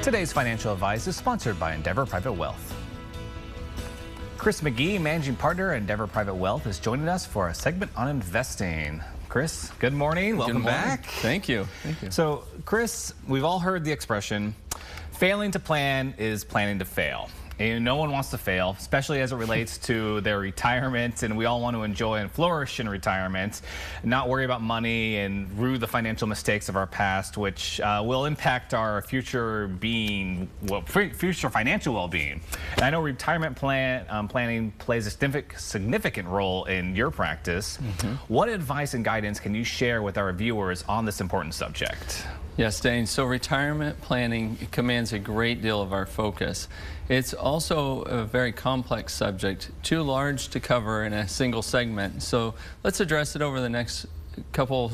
Today's financial advice is sponsored by Endeavor Private Wealth. Chris McGee, Managing Partner at Endeavor Private Wealth, is joining us for a segment on investing. Chris, good morning. Welcome back. Thank you. Thank you. So, Chris, we've all heard the expression, failing to plan is planning to fail. And no one wants to fail, especially as it relates to their retirement, and we all want to enjoy and flourish in retirement, not worry about money and rue the financial mistakes of our past, which will impact our future future financial well-being. And I know retirement planning plays a significant role in your practice. What advice and guidance can you share with our viewers on this important subject? Yes, Dane. So retirement planning commands a great deal of our focus. It's also a very complex subject, too large to cover in a single segment. So let's address it over the next couple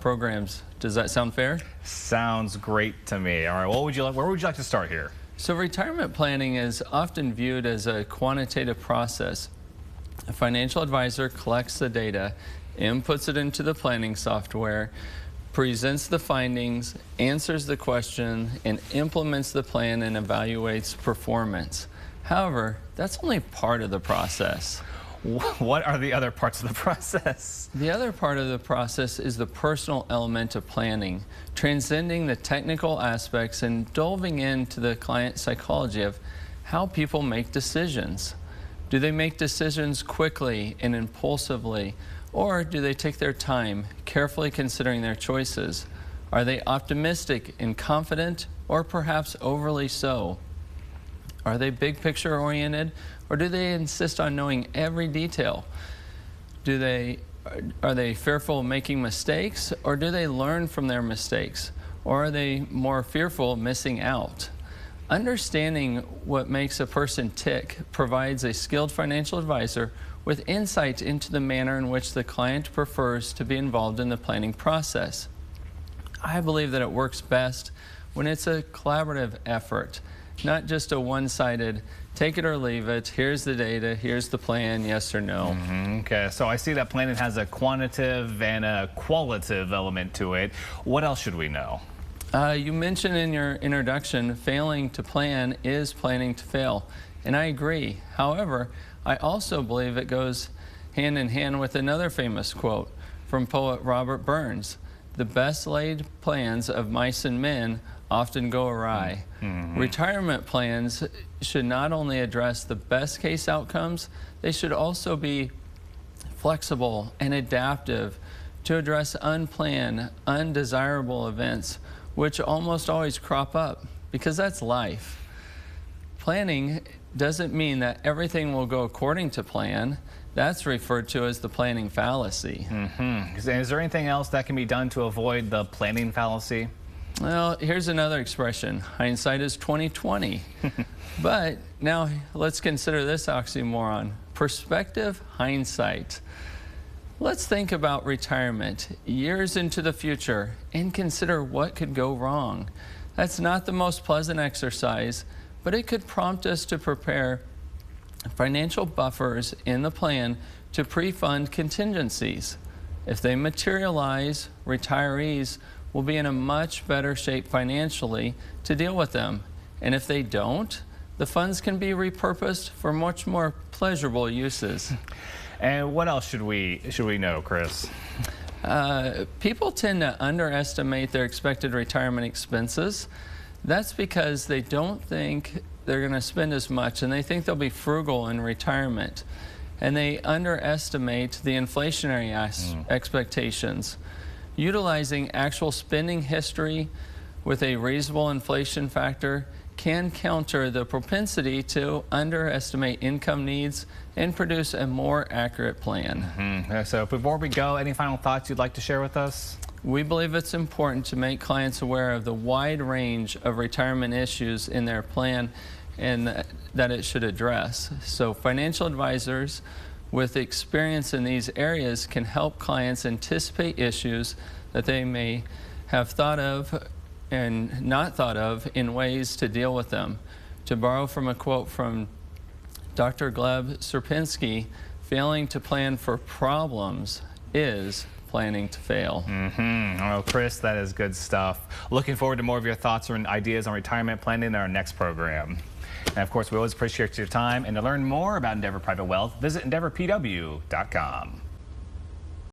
programs. Does that sound fair? Sounds great to me. All right, where would you like to start here? So retirement planning is often viewed as a quantitative process. A financial advisor collects the data, inputs it into the planning software, presents the findings, answers the question, and implements the plan and evaluates performance. However, that's only part of the process. What are the other parts of the process? The other part of the process is the personal element of planning, transcending the technical aspects and delving into the client psychology of how people make decisions. Do they make decisions quickly and impulsively? Or do they take their time, carefully considering their choices? Are they optimistic and confident, or perhaps overly so? Are they big picture oriented, or do they insist on knowing every detail? Are they fearful of making mistakes, or do they learn from their mistakes? Or are they more fearful of missing out? Understanding what makes a person tick provides a skilled financial advisor with insight into the manner in which the client prefers to be involved in the planning process. I believe that it works best when it's a collaborative effort, not just a one-sided, take it or leave it, here's the data, here's the plan, yes or no. Okay, so I see that planning has a quantitative and a qualitative element to it. What else should we know? You mentioned in your introduction, failing to plan is planning to fail, and I agree. However, I also believe it goes hand in hand with another famous quote from poet Robert Burns. The best laid plans of mice and men often go awry. Retirement plans should not only address the best case outcomes, they should also be flexible and adaptive to address unplanned, undesirable events, which almost always crop up, because that's life. Planning doesn't mean that everything will go according to plan. That's referred to as the planning fallacy. Is there anything else that can be done to avoid the planning fallacy? Well, here's another expression. Hindsight is 20/20. But now let's consider this oxymoron. Perspective, hindsight. Let's think about retirement years into the future and consider what could go wrong. That's not the most pleasant exercise, but it could prompt us to prepare financial buffers in the plan to pre-fund contingencies. If they materialize, retirees will be in a much better shape financially to deal with them. And if they don't, the funds can be repurposed for much more pleasurable uses. And what else should we know, Chris? People tend to underestimate their expected retirement expenses. That's because they don't think they're going to spend as much, and they think they'll be frugal in retirement. And they underestimate the inflationary expectations. Utilizing actual spending history with a reasonable inflation factor can counter the propensity to underestimate income needs and produce a more accurate plan. So before we go, any final thoughts you'd like to share with us? We believe it's important to make clients aware of the wide range of retirement issues in their plan and that it should address. So financial advisors with experience in these areas can help clients anticipate issues that they may have thought of and not thought of in ways to deal with them. To borrow from a quote from Dr. Gleb Sierpinski, failing to plan for problems is planning to fail. Well, Chris, that is good stuff. Looking forward to more of your thoughts and ideas on retirement planning in our next program. And of course, we always appreciate your time. And to learn more about Endeavor Private Wealth, visit EndeavorPW.com.